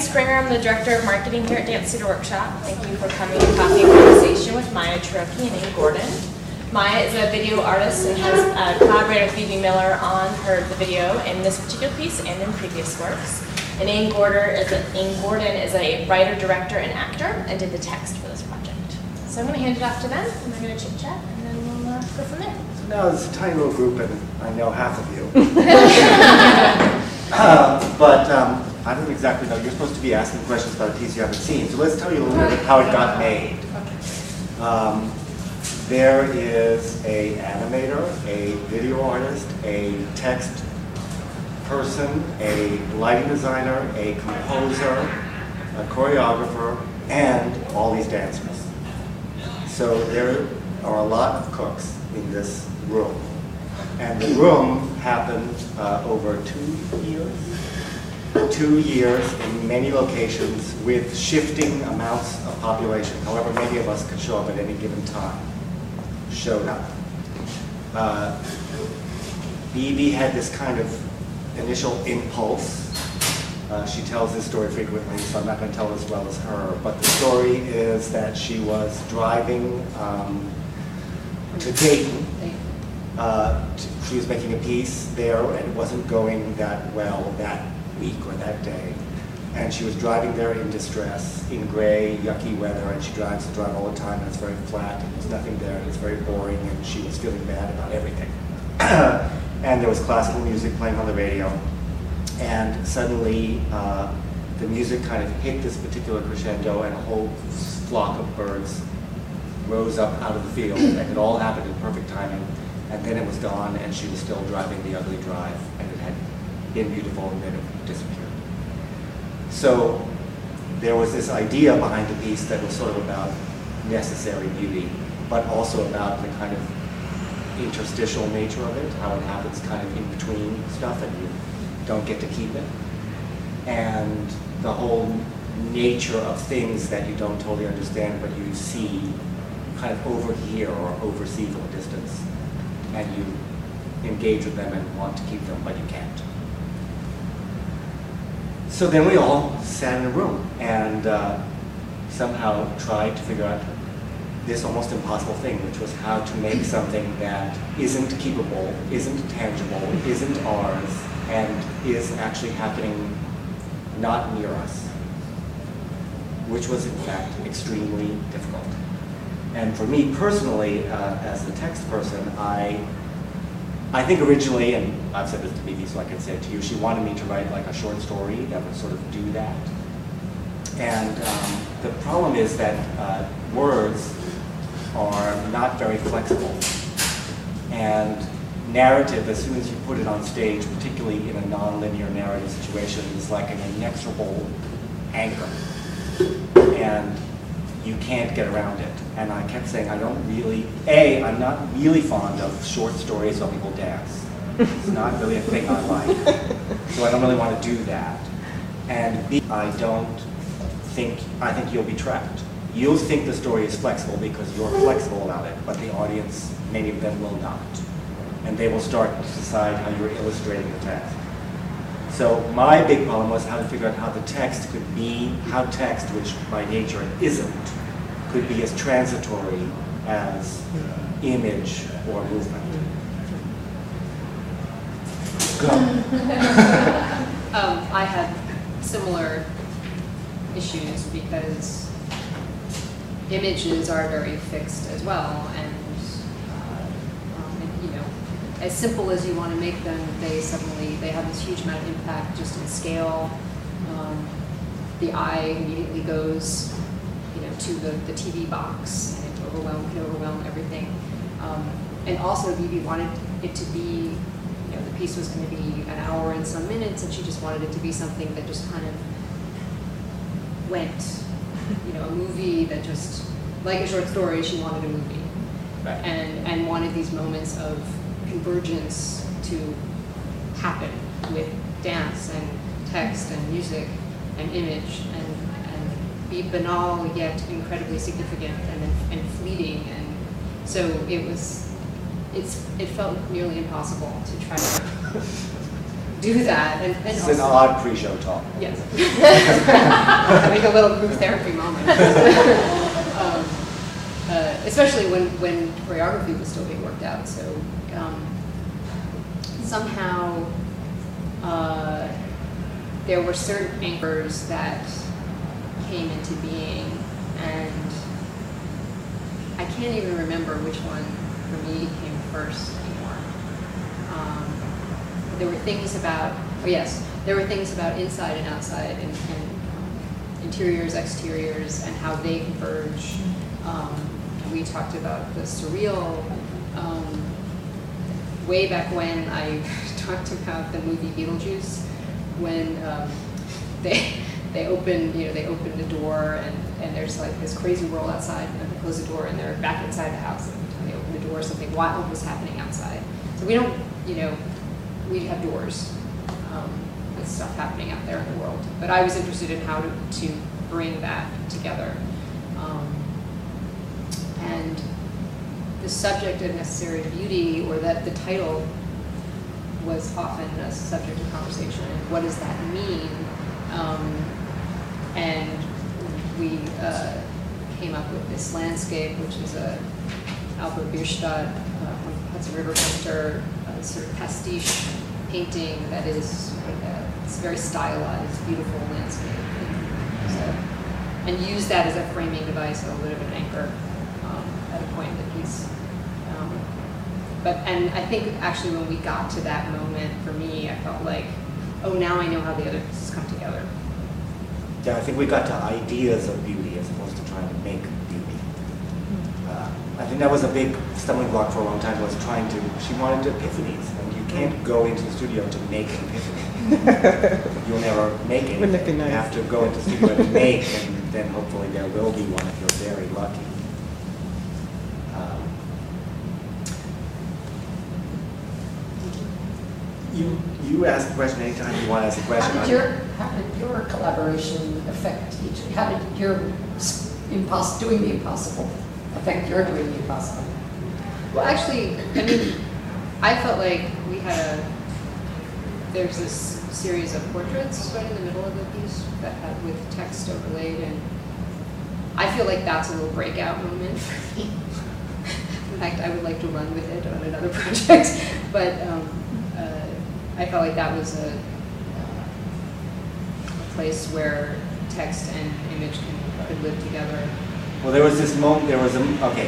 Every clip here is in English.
Springer. I'm the Director of Marketing here at Dance Theater Workshop. Thank you for coming to Coffee and Conversation with Maya Cherokee and Amy Gordon. Maya is a video artist and has collaborated with Phoebe Miller on the video in this particular piece and in previous works. And Amy Gordon is a writer, director, and actor and did the text for this project. So I'm going to hand it off to them, and they're going to chit chat, and then we'll go from there. So now it's a tiny little group, and I know half of you. But I don't exactly know. You're supposed to be asking questions about a piece you haven't seen. So let's tell you a little bit how it got made. There is an animator, a video artist, a text person, a lighting designer, a composer, a choreographer, and all these dancers. So there are a lot of cooks in this room. And the room happened over 2 years. 2 years in many locations with shifting amounts of population. However many of us could show up at any given time showed up. Bebe had this kind of initial impulse. She tells this story frequently, so I'm not going to tell it as well as her. But the story is that she was driving to Dayton. She was making a piece there, and it wasn't going that well that week or that day. And she was driving there in distress, in gray, yucky weather, and she drives the drive all the time, and it's very flat, and there's nothing there, and it's very boring, and she was feeling bad about everything. And there was classical music playing on the radio, and suddenly the music kind of hit this particular crescendo, and a whole flock of birds rose up out of the field, and it all happened in perfect timing, and then it was gone, and she was still driving the ugly drive, and it had been beautiful, and then it disappeared. So there was this idea behind the piece that was sort of about necessary beauty, but also about the kind of interstitial nature of it, how it happens kind of in between stuff and you don't get to keep it. And the whole nature of things that you don't totally understand, but you see kind of overhear or oversee from a distance, and you engage with them and want to keep them, but you can't. So then we all sat in a room and somehow tried to figure out this almost impossible thing, which was how to make something that isn't keepable, isn't tangible, isn't ours, and is actually happening not near us, which was in fact extremely difficult. And for me personally, as the text person, I think originally, and I've said this to Bebe, so I can say it to you, she wanted me to write like a short story that would sort of do that. And the problem is that words are not very flexible. And narrative, as soon as you put it on stage, particularly in a non-linear narrative situation, is like an inexorable anchor. And you can't get around it. And I kept saying, I'm not really fond of short stories where people dance. It's not really a thing I like. So I don't really want to do that. And B, I think you'll be trapped. You'll think the story is flexible because you're flexible about it, but the audience, many of them will not. And they will start to decide how you're illustrating the text. So my big problem was how to figure out how the text could be, how text, which by nature it isn't, could be as transitory as image or movement. Go. I had similar issues because images are very fixed as well, and you know, as simple as you want to make them, they have this huge amount of impact just in scale. The eye immediately goes, to the TV box, and it can overwhelm everything. And also, Bebe wanted it to be, the piece was going to be an hour and some minutes, and she just wanted it to be something that just kind of went, a movie that just, like a short story, she wanted a movie. Right. And wanted these moments of convergence to happen with dance and text and music and image and be banal yet incredibly significant and fleeting, and so it felt nearly impossible to try to do that. And It's also, an odd pre-show talk. yes. Having a little group therapy moment. Especially when choreography was still being worked out. So somehow there were certain anchors that came into being, and I can't even remember which one for me came first anymore. There were things about, there were things about inside and outside, and interiors, exteriors, and how they converge. We talked about the surreal. Way back when I talked about the movie Beetlejuice, when they open the door and there's like this crazy world outside, and then they close the door and they're back inside the house. And every time they open the door, something wild was happening outside. So we don't, we have doors with stuff happening out there in the world. But I was interested in how to bring that together. And the subject of necessary beauty, or that the title was often a subject of conversation. And what does that mean? And we came up with this landscape, which is a Albert Bierstadt from Hudson River Center, sort of pastiche painting that is it's very stylized, beautiful landscape. And use that as a framing device, a little bit of an anchor at a point in the piece. And I think actually when we got to that moment, for me, I felt like, oh, now I know how the other pieces come together. Yeah, I think we got to ideas of beauty as opposed to trying to make beauty. I think that was a big stumbling block for a long time, was she wanted epiphanies, and you can't go into the studio to make an epiphany. You'll never make anything. Wouldn't it be nice? You have to go into the studio to make, and then hopefully there will be one if you're very lucky. You ask a question anytime you want to ask a question. How did your collaboration affect each? How did your doing the impossible affect your doing the impossible? Well, actually, I mean, I felt like there's this series of portraits right in the middle of the piece that had with text overlaid, and I feel like that's a little breakout moment for me. In fact, I would like to run with it on another project, but I felt like that was a place where text and image could live together. Well, there was this moment,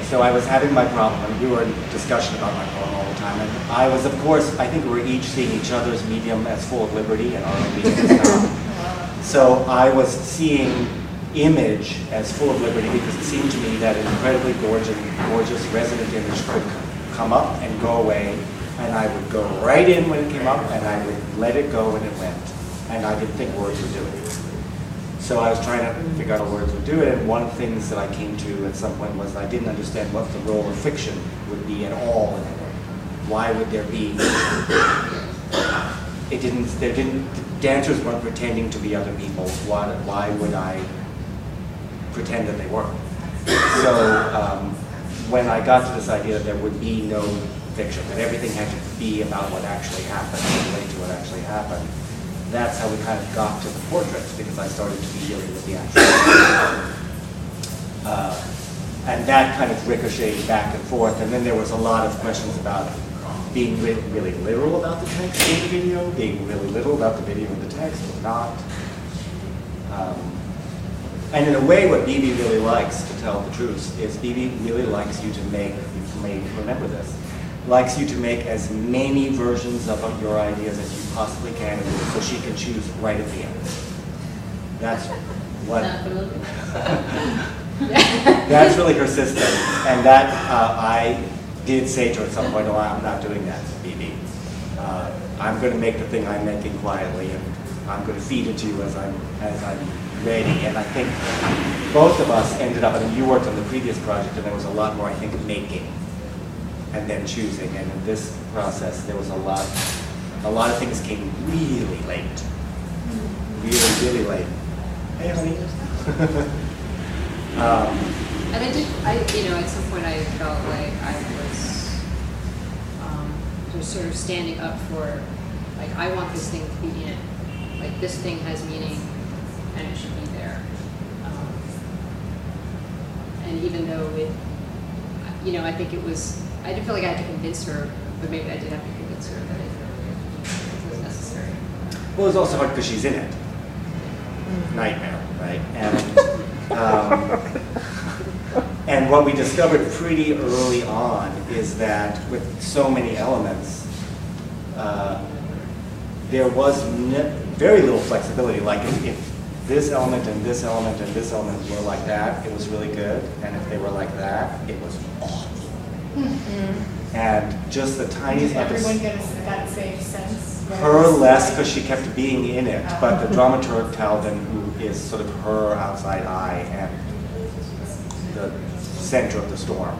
so I was having my problem, and we were in discussion about my problem all the time, and I was, of course, I think we were each seeing each other's medium as full of liberty and our own medium as not. So I was seeing image as full of liberty because it seemed to me that an incredibly gorgeous resonant image could come up and go away, and I would go right in when it came up, and I would let it go when it went, and I didn't think words would do it. So I was trying to figure out how words would do it, and one of the things that I came to at some point was I didn't understand what the role of fiction would be at all in it. Why would there be? The dancers weren't pretending to be other people. Why would I pretend that they were? So when I got to this idea that there would be no fiction, that everything had to be about what actually happened, relate to what actually happened, that's how we kind of got to the portraits, because I started to be dealing with the actual and that kind of ricocheted back and forth, and then there was a lot of questions about being really literal about the text in the video, being really literal about the video and the text, or not. And in a way, what Bebe really likes, to tell the truth, is Bebe really likes you to make, you may remember this, likes you to make as many versions of your ideas as you possibly can, so she can choose right at the end. That's what. That's really her system, and that I did say to her at some point, "Oh, I'm not doing that, Bebe. I'm going to make the thing I'm making quietly, and I'm going to feed it to you as I'm ready." And I think both of us ended up. I mean, you worked on the previous project, and there was a lot more, I think, making and then choosing. And in this process, there was a lot of things came really late. Really late. Hey, honey. And at some point I felt like I was just sort of standing up for Like, I want this thing to be in it. Like, this thing has meaning, and it should be there. And even though it, you know, I think it was, I didn't feel like I had to convince her, but maybe I did have to convince her that it was necessary. Well, it's also hard because she's in it. Nightmare, right? And what we discovered pretty early on is that with so many elements, there was very little flexibility. Like if this element and this element and this element were like that, it was really good. And if they were like that, it was awful. Mm-hmm. And just the tiniest. Did everyone get that same sense? Her less, because she kept being in it, but the dramaturg Talvin, who is sort of her outside eye and the center of the storm,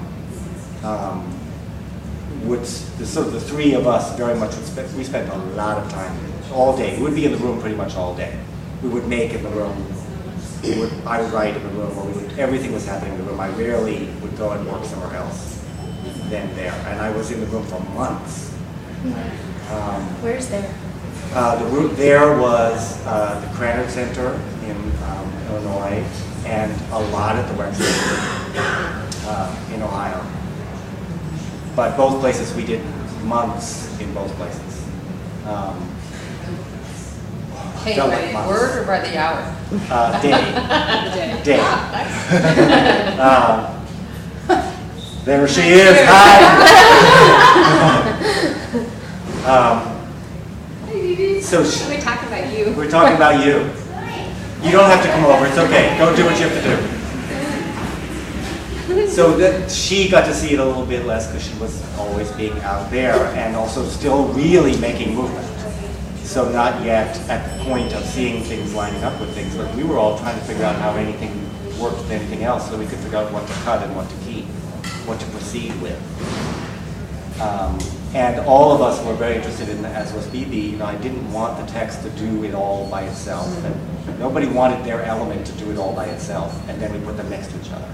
would sort of the three of us very much we spent a lot of time all day. We would be in the room pretty much all day. We would make in the room. I would write in the room, or everything was happening in the room. I rarely would go and work somewhere else than there, and I was in the room for months. Where's there? The route there was the Cranard Center in Illinois, and a lot at the Web Center in Ohio. But both places, we did months in both places. Paid Don't by like the months. word or by the hour? Day. Day. There she is. Hi. So We're talking about you. we're talking about you. You don't have to come over. It's okay. Go do what you have to do. So that she got to see it a little bit less because she was always being out there and also still really making movement. So not yet at the point of seeing things lining up with things, but we were all trying to figure out how anything worked with anything else so we could figure out what to cut and what to keep, what to proceed with. And all of us were very interested in, as was Bebe, you know, I didn't want the text to do it all by itself. And nobody wanted their element to do it all by itself, and then we put them next to each other.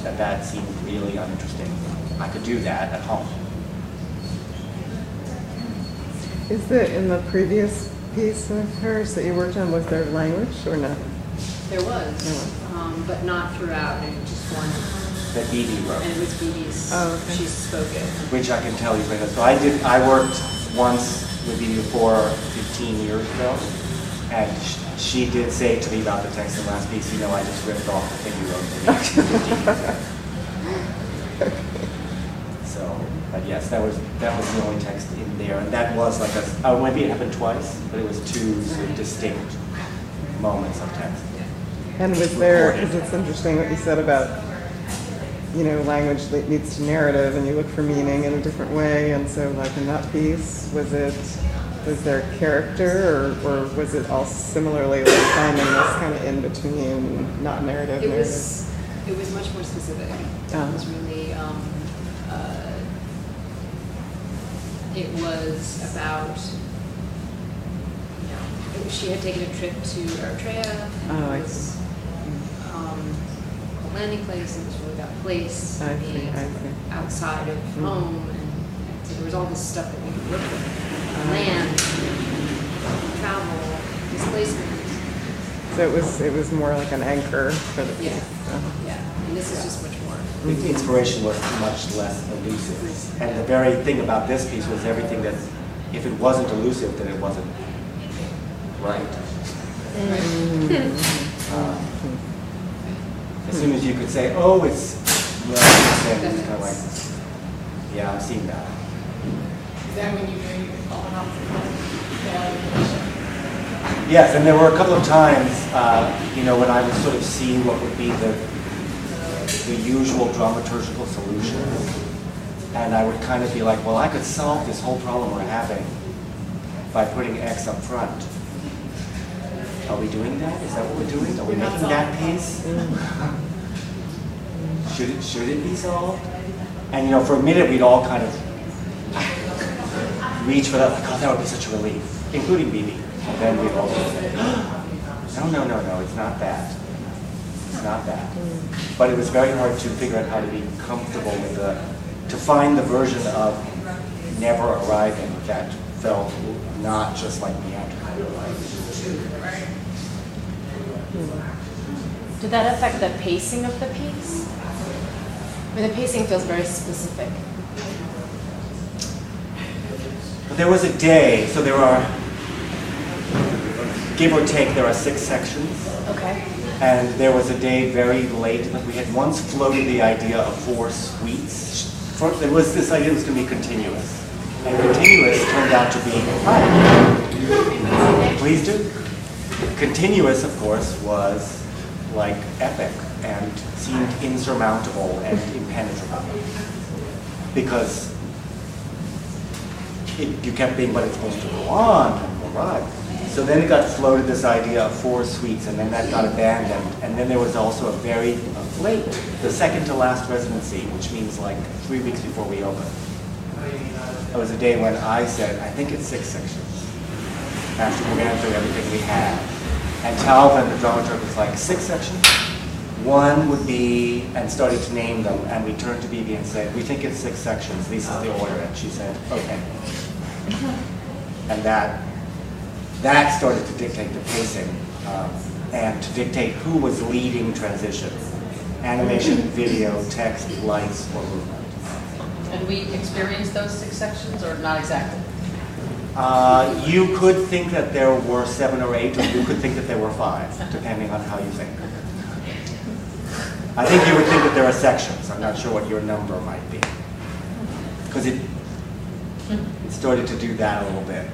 That seemed really uninteresting. I could do that at home. Is in the previous piece of hers that you worked on, was there language or not? There was, but not throughout, and just one. That Bebe wrote. And it was Bebe's, she spoke it. Which I can tell you because so I worked once with Bebe before 15 years ago, and she did say to me about the text in the last piece, you know, I just ripped off the thing you wrote for me. So, but yes, that was the only text in there, and that was like maybe it happened twice, but it was two sort of distinct moments of text. And was there, because it's interesting what you said about, you know, language that leads to narrative and you look for meaning in a different way, and so like in that piece, was there character or was it all similarly like finding this kind of in between, not narrative? It was much more specific. It was really, it was about, you know, she had taken a trip to Eritrea, and it was a landing place, and it was really about place, I see, being I see. outside of home, and so there was all this stuff that we could work with, land, travel, displacement. So it was more like an anchor for the piece. Yeah, and this is just much more. The inspiration was much less elusive. And the very thing about this piece was everything that, if it wasn't elusive, then it wasn't right. As soon as you could say, oh, it's right, then it's kind of like, yeah, I've seen that. Is that when you knew you were falling off the Yes, and there were a couple of times, you know, when I would sort of see what would be the usual dramaturgical solution, and I would kind of be like, well, I could solve this whole problem we're having by putting X up front. Are we doing that? Is that what we're doing? Are we making that piece? Should it be solved? And you know, for a minute we'd all kind of reach for that, like, oh, that would be such a relief, including Bebe. And then we'd all say, no, it's not that. It's not that. But it was very hard to figure out how to be comfortable with to find the version of never arriving that felt not just like meandering. Did that affect the pacing of the piece? I mean, the pacing feels very specific. But there was a day, so there are, give or take, there are 6 sections. Okay. And there was a day very late that we had once floated the idea of 4 suites. There was this idea it was going to be continuous. And continuous turned out to be, hi, please do. Continuous, of course, was like epic and seemed insurmountable and impenetrable. Because you kept being, but it's supposed to go on and go on. So then it got floated this idea of 4 suites, and then that got abandoned. And then there was also a very late, the second to last residency, which means like 3 weeks before we opened. It was a day when I said, I think it's 6 sections, after we ran through everything we had. And Talvin, the dramaturg, was like, 6 sections? 1 would be, and started to name them, and we turned to Bebe and said, we think it's 6 sections, this is the order. And she said, okay. And that started to dictate the pacing, and to dictate who was leading transition. Animation, video, text, lights, or movement. And we experienced those 6 sections, or not exactly? You could think that there were 7 or 8, or you could think that there were 5, depending on how you think. I think you would think that there are sections. I'm not sure what your number might be. Because it started to do that a little bit.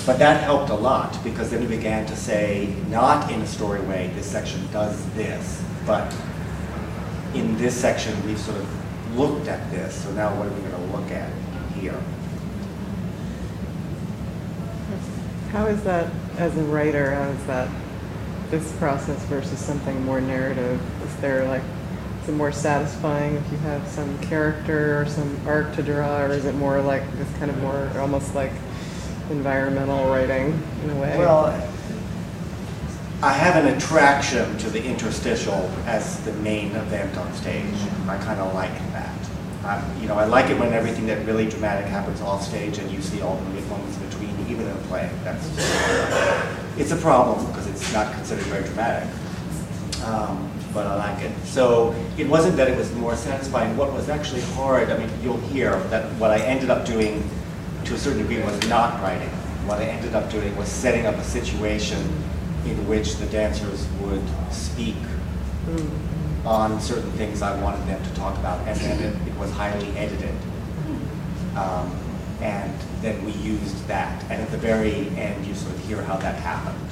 But that helped a lot, because then we began to say, not in a story way, this section does this, but in this section we've sort of looked at this, so now what are we going to look at here? How is that, as a writer, how is that, this process versus something more narrative? Is there like, is it more satisfying if you have some character or some arc to draw, or is it more like this kind of more, almost like environmental writing in a way? Well, I have an attraction to the interstitial as the main event on stage. I kind of like that. I like it when everything that really dramatic happens off stage and you see all the moments between, even in a play. It's a problem because it's not considered very dramatic, but I like it. So it wasn't that it was more satisfying. What was actually hard, I mean, you'll hear that what I ended up doing to a certain degree was not writing. What I ended up doing was setting up a situation in which the dancers would speak on certain things I wanted them to talk about, and then it was highly edited. And then we used that, and at the very end you sort of hear how that happened.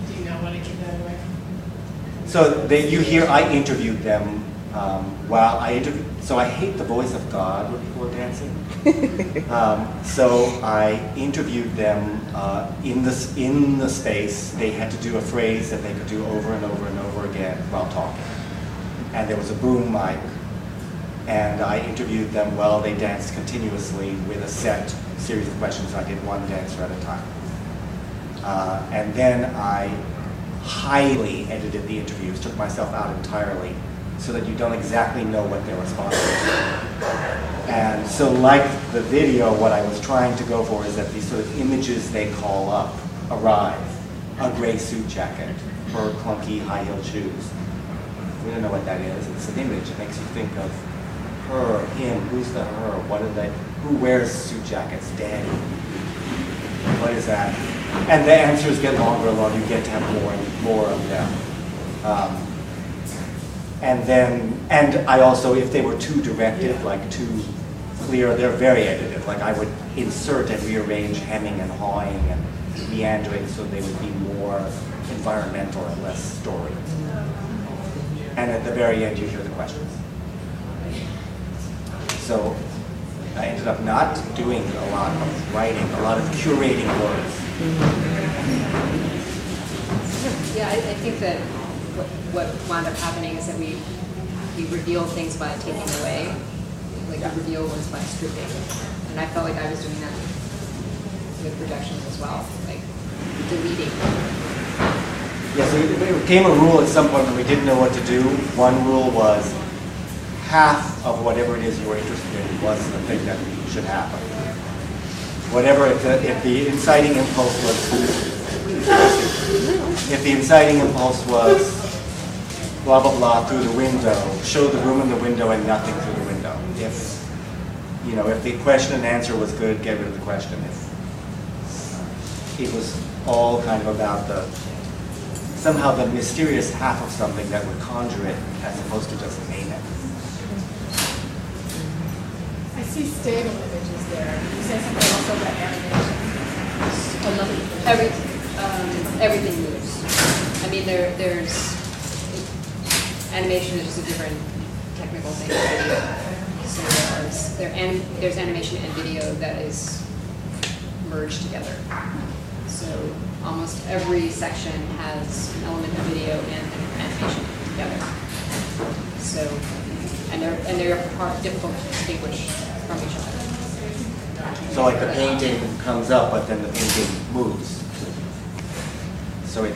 Do you not want to give that away? So you hear I interviewed them while I interviewed. So I hate the voice of God when people are dancing. So I interviewed them in the space. They had to do a phrase that they could do over and over and over again while talking. And there was a boom mic. And I interviewed them while they danced continuously with a set series of questions. I did one dancer at a time. And then I highly edited the interviews, took myself out entirely, so that you don't exactly know what their response is. And so like the video, what I was trying to go for is that these sort of images they call up arrive. A gray suit jacket, her clunky high-heeled shoes. We don't know what that is. It's an image. It makes you think of her, him, who's the her, who wears suit jackets? Daddy. What is that? And the answers get longer and longer. You get to have more and more of them. And I also, if they were too directive, like too clear, they're very edited. Like I would insert and rearrange hemming and hawing and meandering so they would be more environmental and less story. And at the very end, you hear the questions. So I ended up not doing a lot of writing, a lot of curating words. Yeah, I think that what wound up happening is that we reveal things by taking away, like we reveal ones by stripping. And I felt like I was doing that with productions as well, like deleting. Yeah, so it became a rule at some point when we didn't know what to do. One rule was half of whatever it is you were interested in was the thing that should happen. Whatever, if the inciting impulse was blah, blah, blah through the window, show the room in the window and nothing through the window. If the question and answer was good, get rid of the question. If it was all kind of about somehow the mysterious half of something that would conjure it as opposed to just name it. I see stable images there. You say something also about animation. Everything moves. I mean, there's animation is just a different technical thing than video. So there's animation and video that is merged together. So almost every section has an element of video and animation together. So, and they're difficult to distinguish from each other. So like the painting comes up, but then the painting moves. So it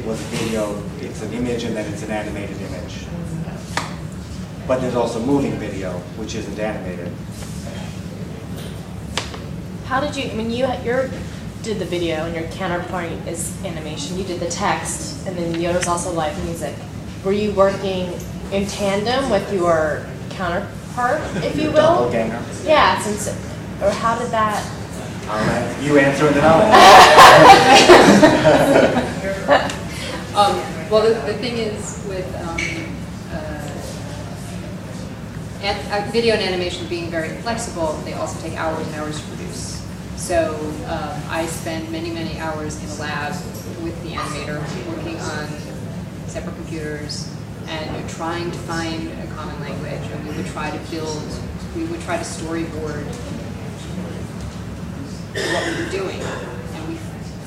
was a video, it's an image, and then it's an animated image. But there's also moving video, which isn't animated. How did you, I mean, you did the video and your counterpoint is animation. You did the text, and then Yoda's also live music. Were you working in tandem with your counterpart, if you will? Doppelganger. Yeah, or how did that? You answer and then I'll answer. Well, the thing is with video and animation being very flexible, they also take hours and hours to produce. So I spend many, many hours in a lab with the animator, working on separate computers, and trying to find a common language. And we would try to storyboard what we were doing. And we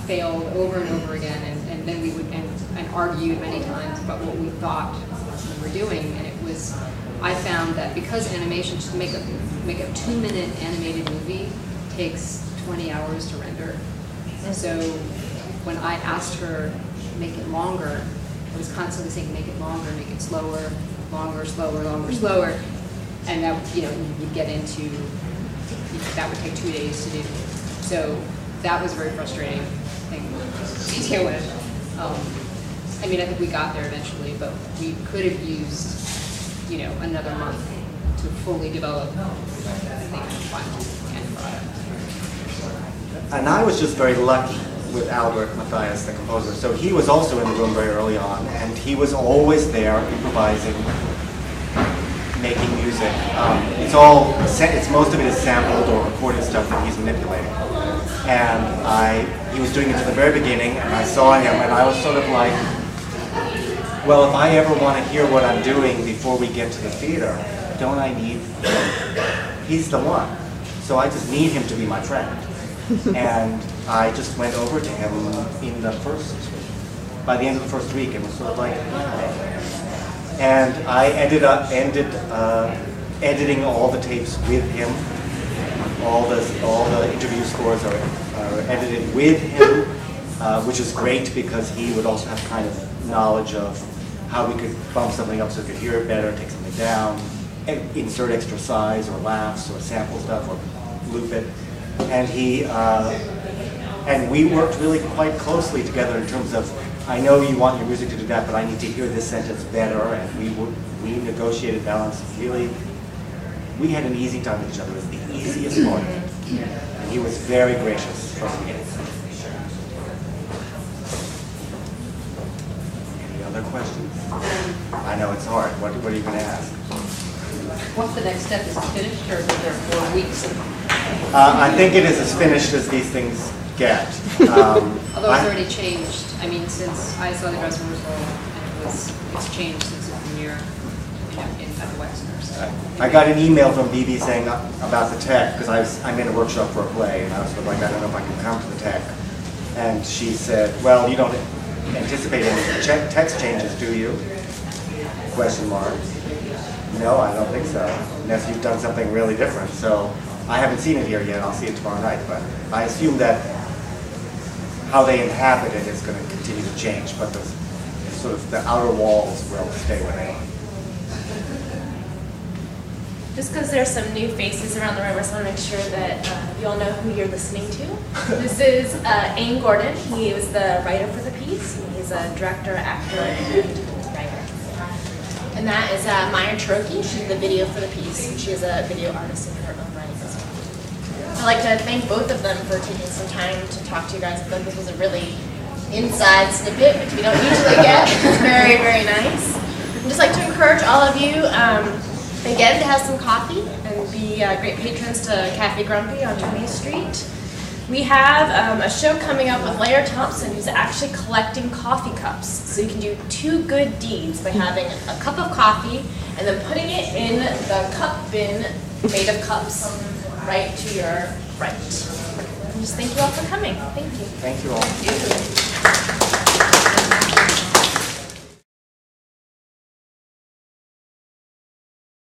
failed over and over again, and then we would and argued many times about what we thought we were doing. And it was, I found that because animation, just to make a 2-minute animated movie takes 20 hours to render. So when I asked her to make it longer, I was constantly saying, make it longer, make it slower, longer, slower, longer, slower. And that, you'd get into, that would take 2 days to do. So that was a very frustrating thing to deal with. I mean, I think we got there eventually, but we could have used, another month to fully develop the final end product. And I was just very lucky with Albert Matthias, the composer. So he was also in the room very early on, and he was always there improvising, making music. Most of it is sampled or recorded stuff that he's manipulating. And he was doing it to the very beginning, and I saw him, and I was sort of like, well, if I ever want to hear what I'm doing before we get to the theater, don't I need him? He's the one. So I just need him to be my friend. And I just went over to him by the end of the first week, and was sort of like, hi. And I ended up editing all the tapes with him. All the interview scores are edited with him, which is great because he would also have kind of knowledge of how we could bump something up so we could hear it better, take something down, insert extra size or laughs or sample stuff or loop it. And we worked really quite closely together in terms of, I know you want your music to do that, but I need to hear this sentence better, and we negotiated balance. Really, we had an easy time with each other. It was the easiest part. And he was very gracious from the beginning. Any other questions? I know it's hard. What are you going to ask? What's the next step? Is it finished, or is there 4 weeks? Uh, I think it is as finished as these things get. Although it's already changed. I mean, since I saw the dress rehearsal, and it's changed since the premiere at the Wexner. So. I got an email from Bebe saying about the tech, because I'm in a workshop for a play, and I was sort of like, I don't know if I can come to the tech. And she said, well, you don't anticipate any text changes, do you? Question mark. No, I don't think so, unless you've done something really different. So I haven't seen it here yet. I'll see it tomorrow night, but I assume that how they inhabit it is going to continue to change, but the outer walls will stay where they are. Just because there's some new faces around the room, I just want to make sure that you all know who you're listening to. This is Aang Gordon. He was the writer for the piece. He's a director, actor, and writer. And that is Maya Troki. She's the video for the piece. And she is a video artist in her own right as well. I'd like to thank both of them for taking some time to talk to you guys. I thought this was a really inside snippet, which we don't usually get. It's very, very nice. I'd just like to encourage all of you, again, to have some coffee and be great patrons to Cafe Grumpy on 20th Street. We have a show coming up with Laird Thompson, who's actually collecting coffee cups. So you can do two good deeds by having a cup of coffee and then putting it in the cup bin made of cups right to your right. And just thank you all for coming. Thank you. Thank you all.